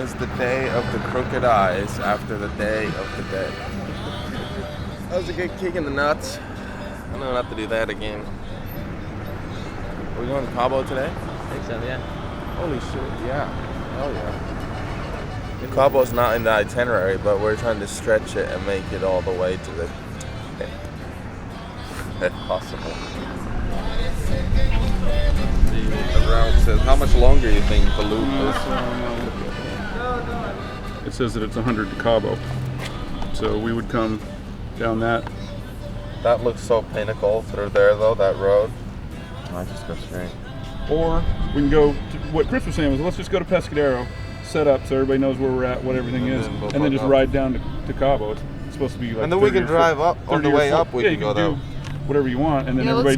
was the day of the crooked eyes after the day of the dead. That was a good kick in the nuts. I don't have to do that again. Are we going to Cabo today? I think so, yeah. Holy shit, yeah. Hell yeah. Cabo's not in the itinerary, but we're trying to stretch it and make it all the way to the... if possible. The route says, how much longer do you think the loop is? It says that it's 100 to Cabo. So we would come down that. That looks so pinnacle through there, though, that road. I just go straight. Or we can go to what Chris was saying was, let's just go to Pescadero, set up so everybody knows where we're at, what everything is, and then just ride down to Cabo. It's supposed to be like, and then we can drive up on the way up. We can go do whatever you want, and then everybody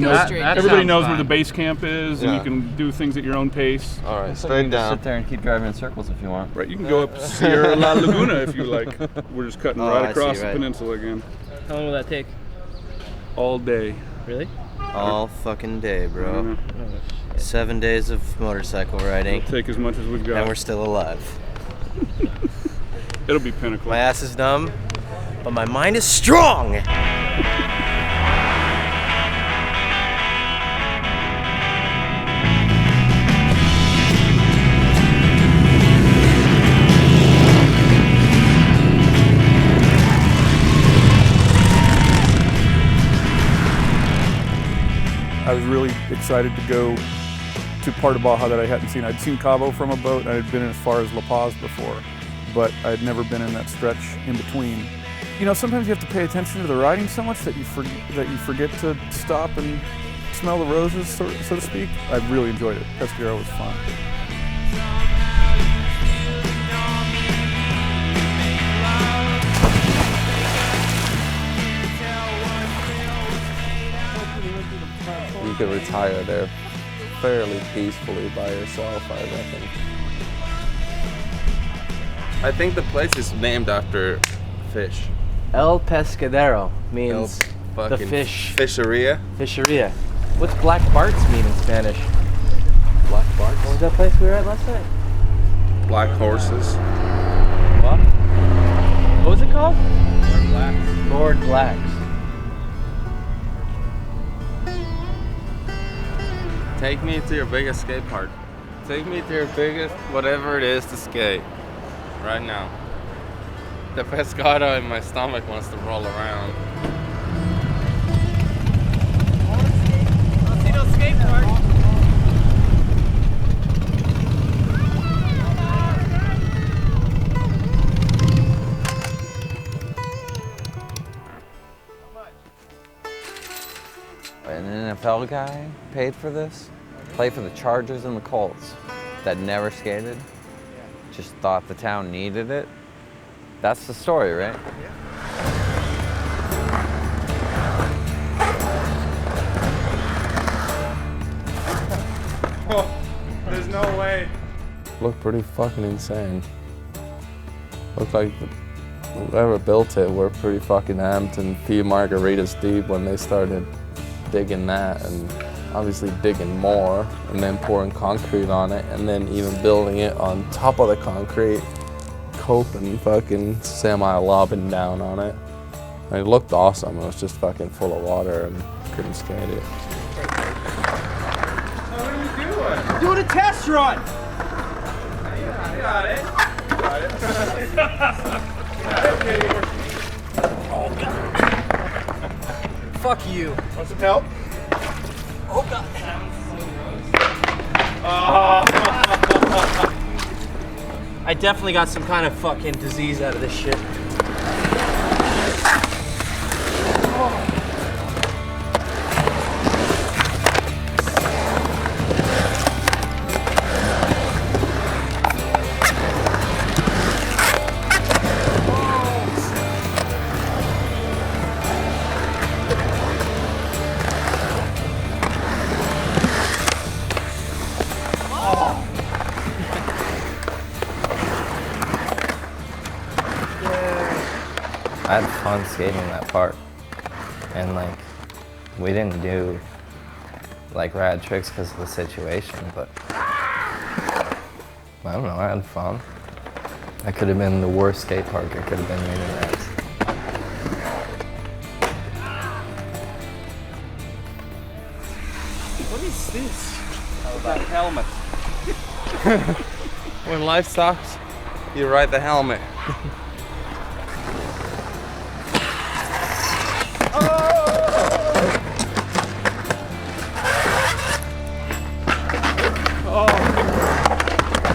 knows where the base camp is, and you can do things at your own pace. All right, straight down. Sit there and keep driving in circles if you want. Right, you can go up Sierra La Laguna if you like. We're just cutting right across the peninsula again. How long will that take? All day. Really? All fucking day, bro. Mm-hmm. 7 days of motorcycle riding. It'll take as much as we've got. And we're still alive. It'll be pinnacle. My ass is numb, but my mind is strong! I was really excited to go to part of Baja that I hadn't seen. I'd seen Cabo from a boat, and I had been as far as La Paz before, but I had never been in that stretch in between. You know, sometimes you have to pay attention to the riding so much that you forget to stop and smell the roses, so to speak. I really enjoyed it. Pescadero was fun. You could retire there fairly peacefully by yourself, I reckon. I think the place is named after fish. El Pescadero means the fish. Fisheria? Fisheria. What's Black Bart's mean in Spanish? Black Bart's? What was that place we were at last night? Black horses. What? What was it called? Lord Blacks. Lord Blacks. Take me to your biggest skate park. Take me to your biggest, whatever it is to skate. Right now. The pescado in my stomach wants to roll around. Let's see those skate parks. An NFL guy paid for this? Played for the Chargers and the Colts that never skated? Just thought the town needed it? That's the story, right? Oh, there's no way. Looked pretty fucking insane. Looked like whoever built it were pretty fucking amped and a few margaritas deep when they started digging that, and obviously digging more and then pouring concrete on it and then even building it on top of the concrete, cope and fucking semi-lobbing down on it. It looked awesome. It was just fucking full of water and couldn't skate it. What are you doing? Doing a test run! You got it. Oh, God. Fuck you. Want some help? Oh, God. I definitely got some kind of fucking disease out of this shit. I had fun skating that part, and like, we didn't do like rad tricks because of the situation, but I don't know, I had fun. That could have been the worst skate park it could have been made as. What is this? That helmet. When life sucks, you ride the helmet.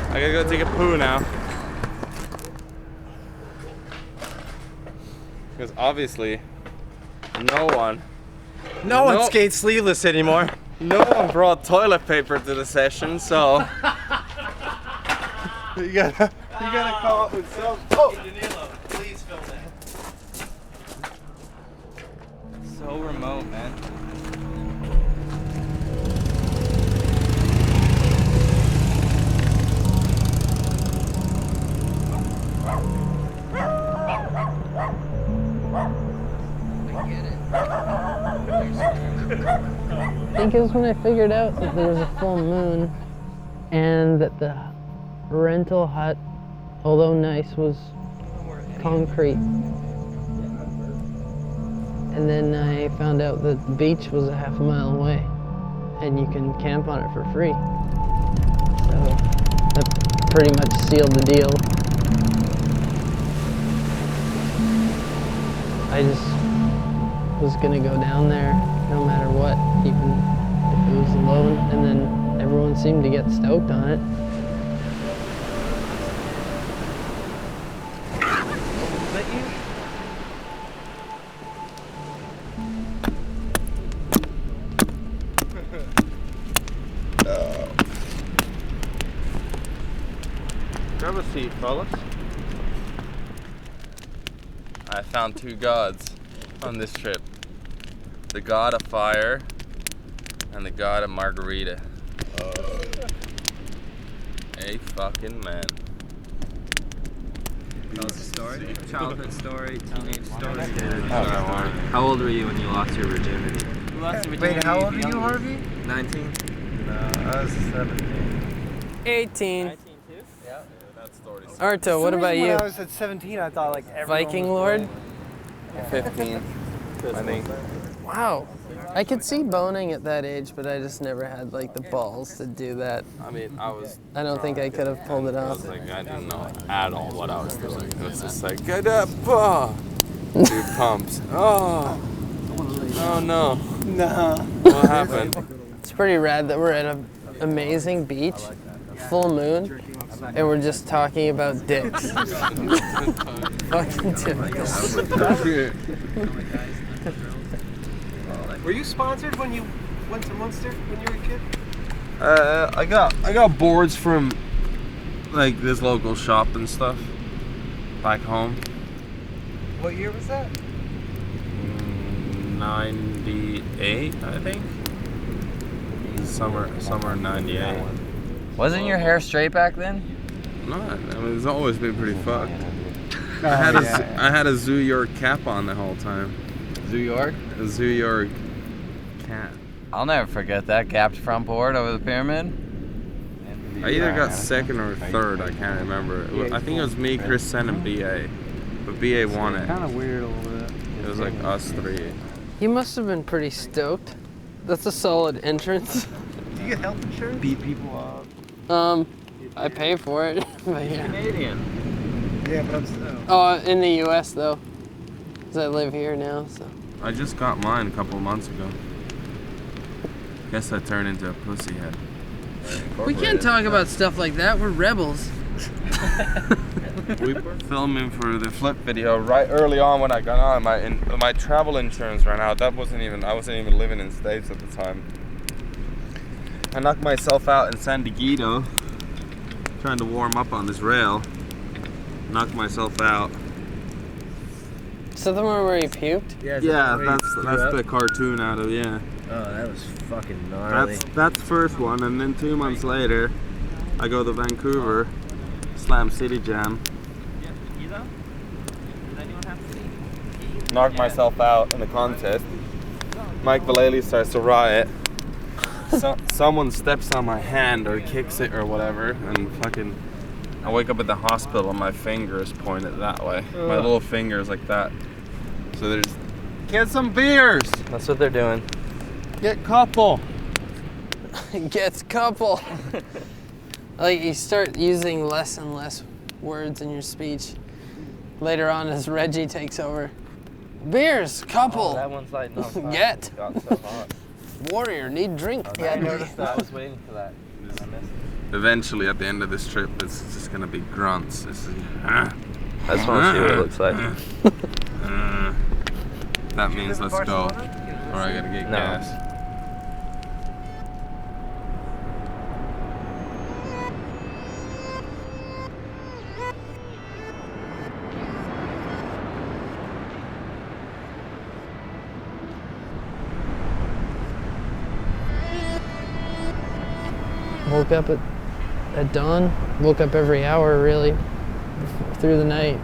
I gotta go take a poo now. Because obviously, no one skates sleeveless anymore. no one brought toilet paper to the session, so you gotta come up with some. Oh! Danilo, please film that. So remote, man. I think it was when I figured out that there was a full moon and that the rental hut, although nice, was concrete. And then I found out that the beach was a half a mile away and you can camp on it for free. So that pretty much sealed the deal. I just was gonna go down there no matter what, even if it was alone, and then everyone seemed to get stoked on it. Is that you? Grab a seat, fellas. I found two gods on this trip. The god of fire and the god of margarita. A fucking man. Tell us a story. Childhood story, teenage story. How old were you when you lost your virginity? Wait, how old are you, Harvey? 19? No, I was 17. 18. Yeah, that story's Arto, what about you? When I was at 17, I thought like everyone Viking was Lord? 15, I think. Wow. I could see boning at that age, but I just never had like the balls to do that. I mean, I don't think I could have pulled it off. like, I didn't know at all what I was doing. It was just like, get up, do pumps. Oh no. Nah. What happened? It's pretty rad that we're at an amazing beach, full moon, and we're just talking about dicks. Fucking typical. Were you sponsored when you went to Munster when you were a kid? I got boards from like this local shop and stuff back home. What year was that? 98, I think. Summer 98. Wasn't your hair straight back then? No, I mean, it's always been pretty fucked. I had a Zoo York cap on the whole time. New York? A Zoo York cap. I'll never forget that gapped front board over the pyramid. I either got second or third, I can't remember. I think it was me, Chris Sen, and BA. But BA won it. Kind of weird a little bit. It was like us three. You must have been pretty stoked. That's a solid entrance. Do you get health insurance? Beat people up. I pay for it, but yeah. Canadian. Yeah, but I'm still. Oh, in the U.S. though, because I live here now, so. I just got mine a couple months ago. Guess I turned into a pussyhead. We can't talk about stuff like that. We're rebels. We were filming for the flip video right early on when I got on. My travel insurance ran out. I wasn't even living in the States at the time. I knocked myself out in San Diego, trying to warm up on this rail. Knocked myself out. So the one where you puked? Yeah, that's the cartoon out of Oh, that was fucking gnarly. That's first one, and then 2 months later, I go to Vancouver, Slam City Jam. Knock myself out in a contest. Mike Vallely starts to riot. Someone steps on my hand or kicks it or whatever, and fucking I wake up at the hospital and my finger is pointed that way. My little finger is like that. So there's... Get some beers! That's what they're doing. Get couple! Gets couple. Like you start using less and less words in your speech. Later on as Reggie takes over. Beers, couple. Oh, that one's like, no. Get. It got so hot. Warrior, need drink. I noticed that. I was waiting for that. I missed it. Eventually, at the end of this trip, it's just gonna be grunts. This is, I just want to see what it looks like. that means let's go. Or I gotta get gas. Woke up at dawn. Woke up every hour really through the night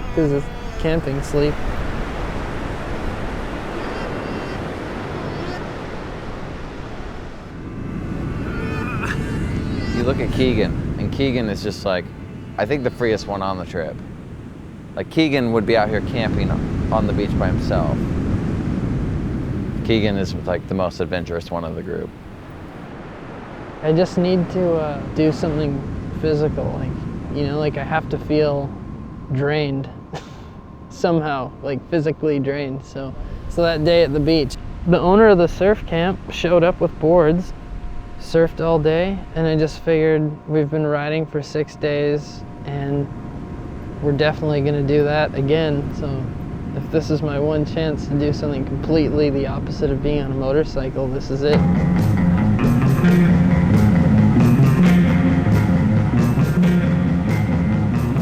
because of camping sleep. You look at Keegan, and Keegan is just like, I think the freest one on the trip. Like Keegan would be out here camping on the beach by himself. Keegan is like the most adventurous one of the group. I just need to do something physical, like I have to feel drained somehow, like physically drained. So that day at the beach, the owner of the surf camp showed up with boards, surfed all day, and I just figured we've been riding for 6 days and we're definitely gonna do that again. So if this is my one chance to do something completely the opposite of being on a motorcycle, this is it.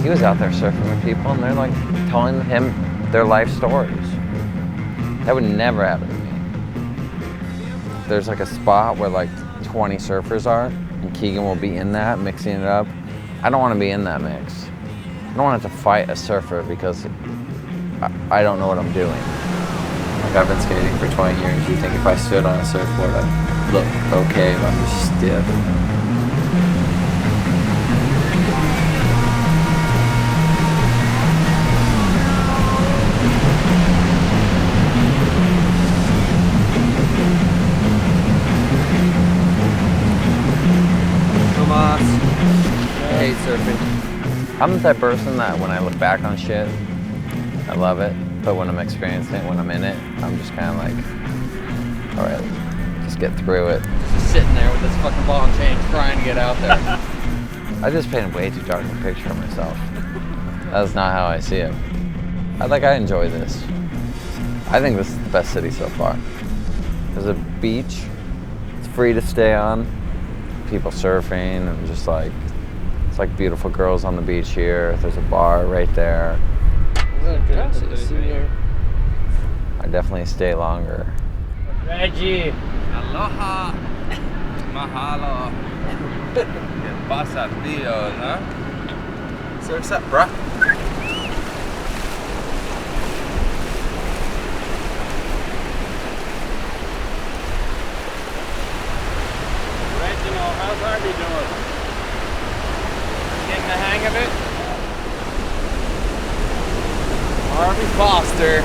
He was out there surfing with people and they're like telling him their life stories. That would never happen to me. There's like a spot where like 20 surfers are and Keegan will be in that, mixing it up. I don't want to be in that mix. I don't want to have to fight a surfer because I don't know what I'm doing. Like I've been skating for 20 years. You think if I stood on a surfboard, I'd look okay, but I'm just stiff. I hate surfing. I'm the type of person that when I look back on shit, I love it. But when I'm experiencing it, when I'm in it, I'm just kind of like, all right, just get through it. Just sitting there with this fucking ball and chain trying to get out there. I just painted way too dark a picture of myself. That's not how I see it. I enjoy this. I think this is the best city so far. There's a beach, it's free to stay on, people surfing, and just like, it's like beautiful girls on the beach here. There's a bar right there. I definitely stay longer. Reggie. Aloha. Mahalo. Que pasa, tío, no? So what's up, bruh? Reginald, how's Harvey doing? Getting the hang of it? Harvey Foster.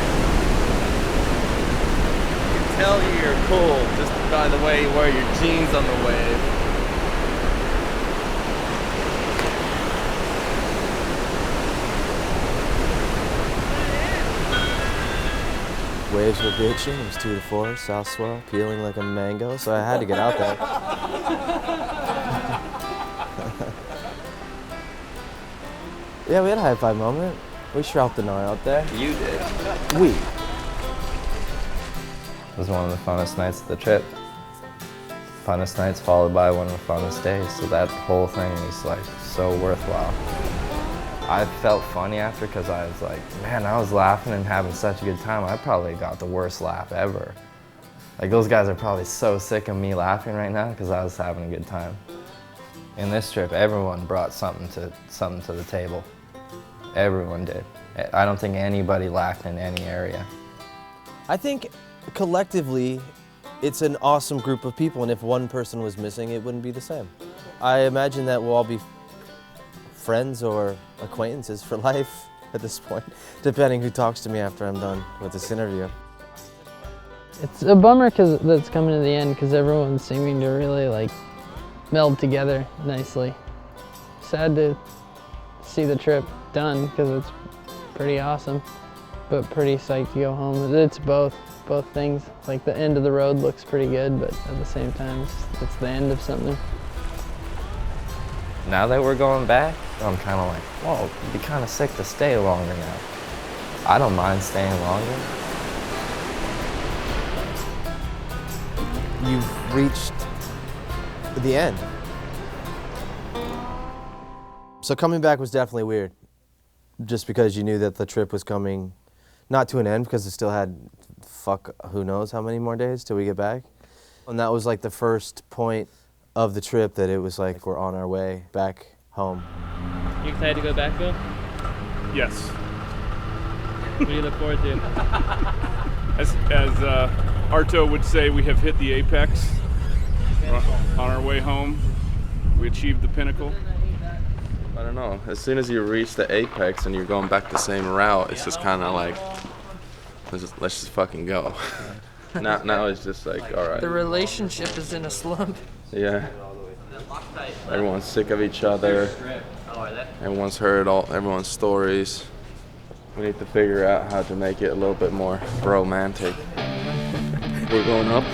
You can tell you're cool just by the way you wear your jeans on the wave. Waves were bitching, it was 2 to 4, south swell, peeling like a mango, so I had to get out there. Yeah, we had a high five moment. We shrouded the gnar out there. You did. We. It was one of the funnest nights of the trip. Funnest nights followed by one of the funnest days, so that whole thing was like so worthwhile. I felt funny after because I was like, man, I was laughing and having such a good time. I probably got the worst laugh ever. Like those guys are probably so sick of me laughing right now because I was having a good time. In this trip, everyone brought something to the table. Everyone did. I don't think anybody lacked in any area. I think collectively, it's an awesome group of people, and if one person was missing, it wouldn't be the same. I imagine that we'll all be friends or acquaintances for life at this point, depending who talks to me after I'm done with this interview. It's a bummer because that's coming to the end because everyone's seeming to really like meld together nicely. Sad to see the trip done because it's pretty awesome, but pretty psyched to go home. It's both things. Like the end of the road looks pretty good, but at the same time, it's the end of something. Now that we're going back, I'm kind of like, whoa, it'd be kind of sick to stay longer now. I don't mind staying longer. You've reached the end. So coming back was definitely weird, just because you knew that the trip was coming, not to an end, because it still had, who knows how many more days till we get back. And that was like the first point of the trip that it was like we're on our way back home. You excited to go back, Bill? Yes. What do you look forward to? As Arto would say, we have hit the apex. On our way home, we achieved the pinnacle. I don't know. As soon as you reach the apex and you're going back the same route, it's just kind of like, let's just fucking go. Now it's just like, all right. The relationship is in a slump. Yeah. Everyone's sick of each other. Everyone's heard everyone's stories. We need to figure out how to make it a little bit more romantic. We're going up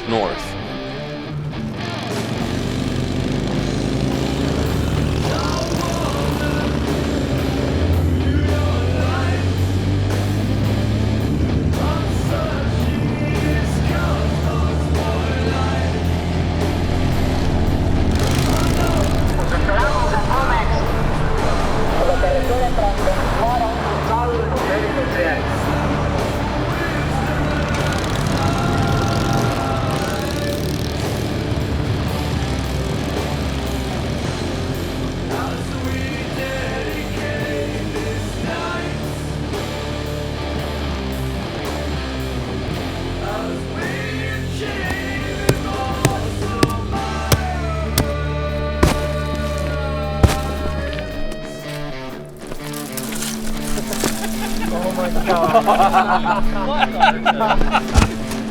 north.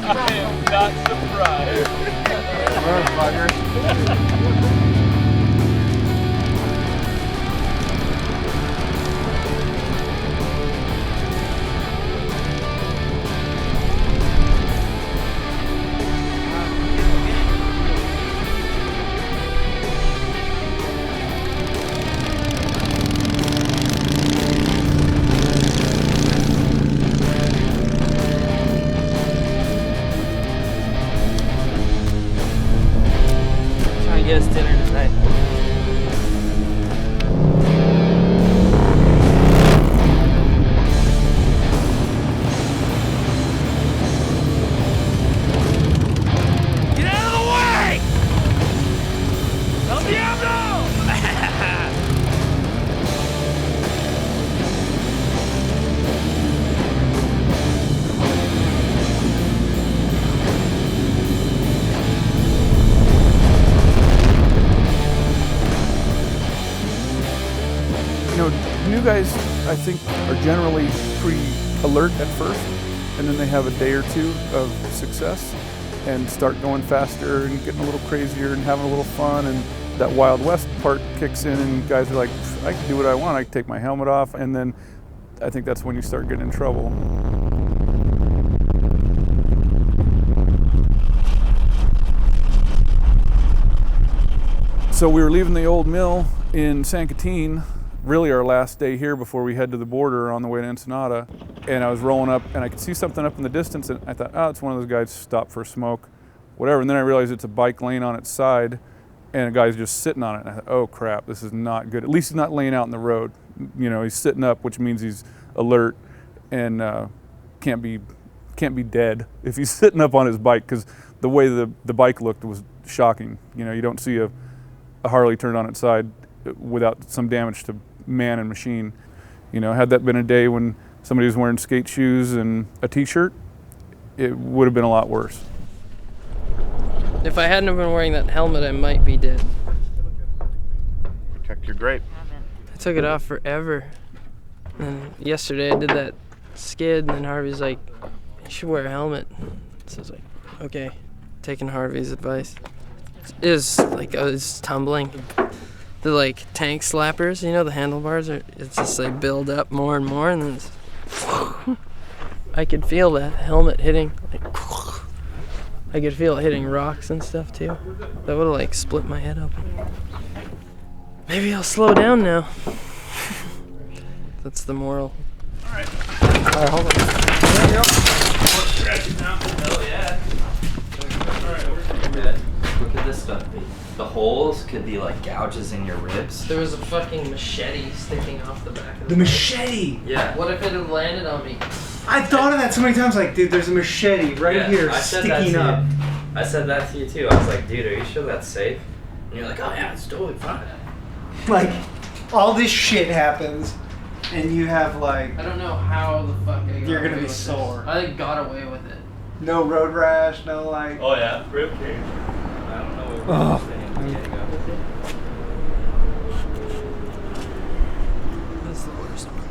I am not surprised. Get us dinner tonight. Get out of the way! El Diablo! You know, new guys, I think, are generally pretty alert at first, and then they have a day or two of success and start going faster and getting a little crazier and having a little fun, and that Wild West part kicks in and guys are like, I can do what I want, I can take my helmet off, and then I think that's when you start getting in trouble. So we were leaving the old mill in San Quintin, really our last day here before we head to the border on the way to Ensenada. And I was rolling up and I could see something up in the distance and I thought, oh, it's one of those guys stopped for a smoke, whatever. And then I realized it's a bike laying on its side and a guy's just sitting on it. And I thought, oh crap, this is not good. At least he's not laying out in the road. You know, he's sitting up, which means he's alert and can't be dead if he's sitting up on his bike, because the way the bike looked was shocking. You know, you don't see a Harley turned on its side without some damage to man and machine. You know, had that been a day when somebody was wearing skate shoes and a t-shirt, it would have been a lot worse. If I hadn't have been wearing that helmet, I might be dead. Check your grape. I took it off forever. And yesterday I did that skid, and then Harvey's like, you should wear a helmet. So I was like, okay, taking Harvey's advice. It was like, I was tumbling. The like tank slappers, you know, the handlebars, it's just like build up more and more, and then it's, I could feel that helmet hitting, like, I could feel it hitting rocks and stuff too. That would have like split my head open. Maybe I'll slow down now. That's the moral. All right. Alright, hold on. There you go. More stretch now. Hell yeah. All right, we're good. Look at this stuff. The holes could be like gouges in your ribs. There was a fucking machete sticking off the back of The machete! Yeah. What if it had landed on me? I thought of that so many times, like, dude, there's a machete right here sticking up. I said that to you too. I was like, dude, are you sure that's safe? And you're like, oh yeah, it's totally fine. Like, all this shit happens, and you have, like, I don't know how the fuck I got you're gonna away be with sore. this. I like got away with it. No road rash, no, like... Oh yeah, rib cage. I don't know what we're saying. Diego. That's the worst one.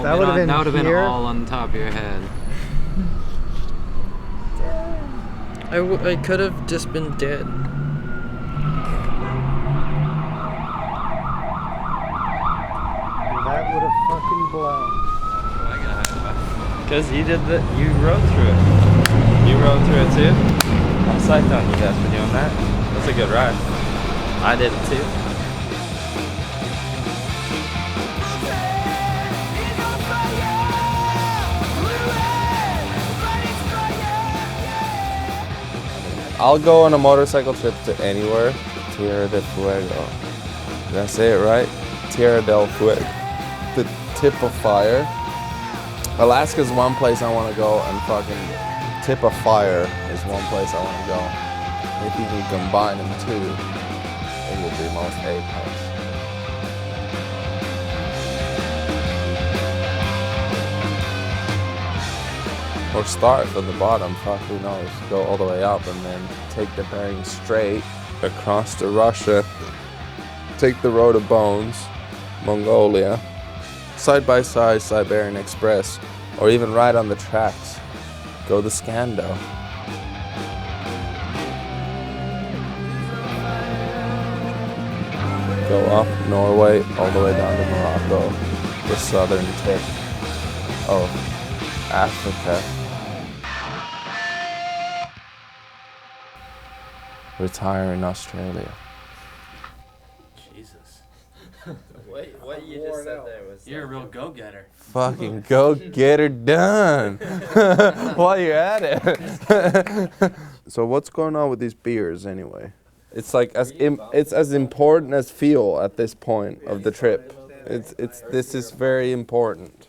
That would have been here. all on top of your head. I could have just been dead. That would have fucking blown. Because you rode through it. You rode through it too? I'm psyched on you guys for doing that. That's a good ride. I did it too. I'll go on a motorcycle trip to anywhere. Tierra del Fuego. Did I say it right? Tierra del Fuego. The tip of fire. Alaska's one place I want to go, and fucking tip of fire is one place I want to go. If you can combine them two, it would be most apex. Or start from the bottom, fuck who knows, go all the way up and then take the bearing straight across to Russia, take the road of bones, Mongolia, side by side Siberian Express, or even ride on the tracks, go to Skando. Go up Norway all the way down to Morocco, the southern tip of Africa. Retire in Australia. Jesus. What you just said there was... You're a real go-getter. Fucking go get her done while you're at it. So what's going on with these beers anyway? It's like it's as important as fuel at this point of the trip. This is very important.